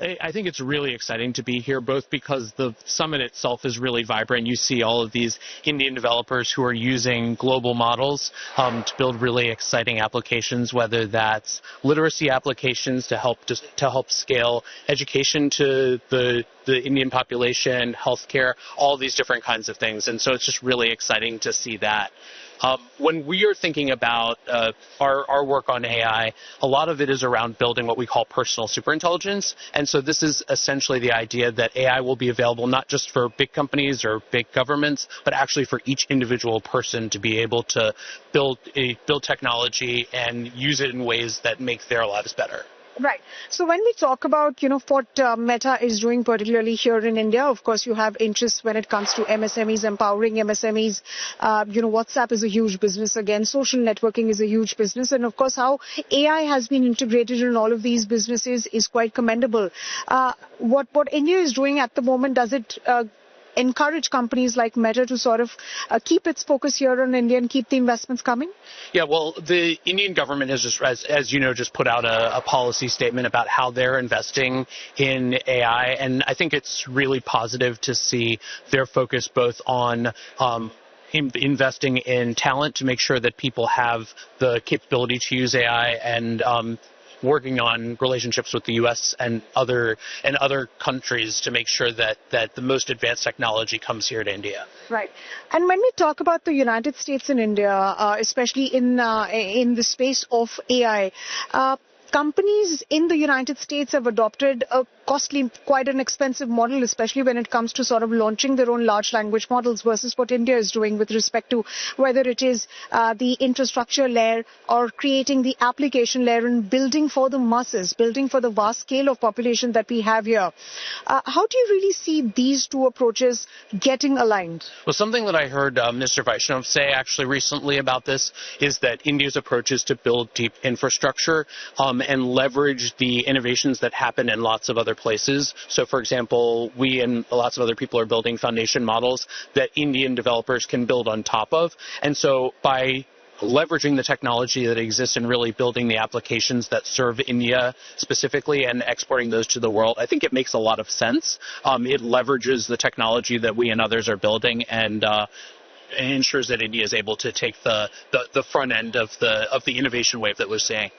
I think it's really exciting to be here, both because the summit itself is really vibrant. You see all of these Indian developers who are using global models to build really exciting applications, whether that's literacy applications to help scale education to the Indian population, healthcare, all these different kinds of things. And so it's just really exciting to see that. When we are thinking about our work on AI, a lot of it is around building what we call personal superintelligence. And so this is essentially the idea that AI will be available not just for big companies or big governments, but actually for each individual person to be able to build technology and use it in ways that make their lives better. Right. So when we talk about, what Meta is doing, particularly here in India, of course, you have interests when it comes to MSMEs, empowering MSMEs. WhatsApp is a huge business. Again, social networking is a huge business. And of course, how AI has been integrated in all of these businesses is quite commendable. What India is doing at the moment, does it encourage companies like Meta to sort of keep its focus here on India and keep the investments coming? Yeah, well, the Indian government has just, as you know, just put out a policy statement about how they're investing in AI, and I think it's really positive to see their focus both on investing in talent to make sure that people have the capability to use AI, and working on relationships with the U.S. and other countries to make sure that the most advanced technology comes here to India. Right. And when we talk about the United States and India, especially in the space of AI, companies in the United States have adopted a costly, quite an expensive model, especially when it comes to sort of launching their own large language models versus what India is doing with respect to whether it is the infrastructure layer or creating the application layer and building for the masses, building for the vast scale of population that we have here. How do you really see these two approaches getting aligned? Well, something that I heard Mr. Vaishnav say actually recently about this is that India's approach is to build deep infrastructure and leverage the innovations that happen in lots of other places. So, for example, we and lots of other people are building foundation models that Indian developers can build on top of. And so by leveraging the technology that exists and really building the applications that serve India specifically and exporting those to the world, I think it makes a lot of sense. It leverages the technology that we and others are building and ensures that India is able to take the front end of the innovation wave that we're seeing.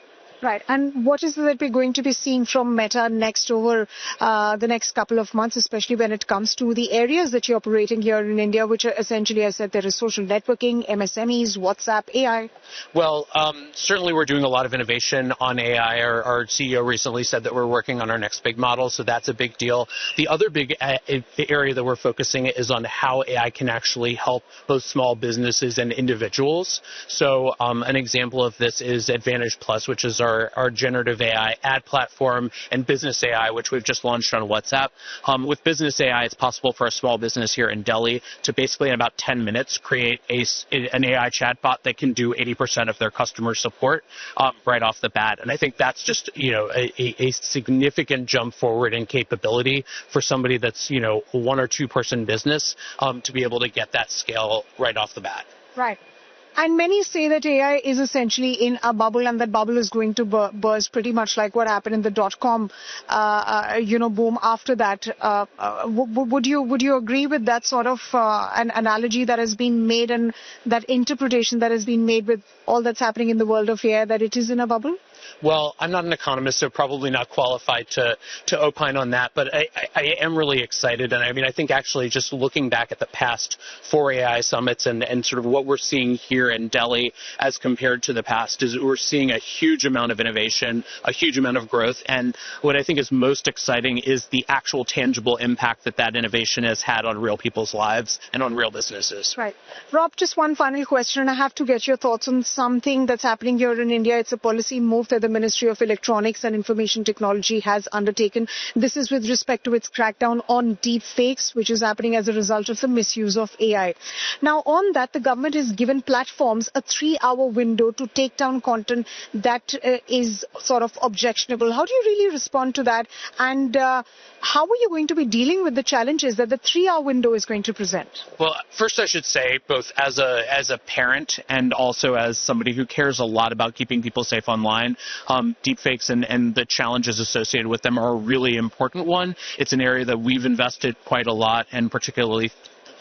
Right. And what is it that we're going to be seeing from Meta next over the next couple of months, especially when it comes to the areas that you're operating here in India, which are essentially, I said, there is social networking, MSMEs, WhatsApp, AI? Well, certainly we're doing a lot of innovation on AI. Our CEO recently said that we're working on our next big model, so that's a big deal. The other big area that we're focusing is on how AI can actually help both small businesses and individuals. So an example of this is Advantage Plus, which is our generative AI ad platform, and Business AI, which we've just launched on WhatsApp. With Business AI, it's possible for a small business here in Delhi to basically in about 10 minutes create an AI chatbot that can do 80% of their customer support right off the bat. And I think that's just a significant jump forward in capability for somebody that's a 1 or 2 person business to be able to get that scale right off the bat. Right. And many say that AI is essentially in a bubble, and that bubble is going to burst pretty much like what happened in the .com, boom. After that, would you agree with that sort of an analogy that has been made and that interpretation that has been made with all that's happening in the world of AI, that it is in a bubble? Well, I'm not an economist, so probably not qualified to opine on that, but I am really excited. And I think actually just looking back at the past 4 AI summits and sort of what we're seeing here in Delhi as compared to the past is we're seeing a huge amount of innovation, a huge amount of growth. And what I think is most exciting is the actual tangible impact that innovation has had on real people's lives and on real businesses. Right. Rob, just one final question, and I have to get your thoughts on something that's happening here in India. It's a policy move that the Ministry of Electronics and Information Technology has undertaken. This is with respect to its crackdown on deepfakes, which is happening as a result of the misuse of AI. Now, on that, the government has given platforms a 3-hour window to take down content that is sort of objectionable. How do you really respond to that? And how are you going to be dealing with the challenges that the 3-hour window is going to present? Well, first I should say, both as a parent and also as somebody who cares a lot about keeping people safe online, deepfakes and the challenges associated with them are a really important one. It's an area that we've invested quite a lot, and particularly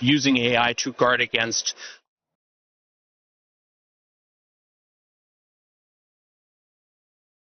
using AI to guard against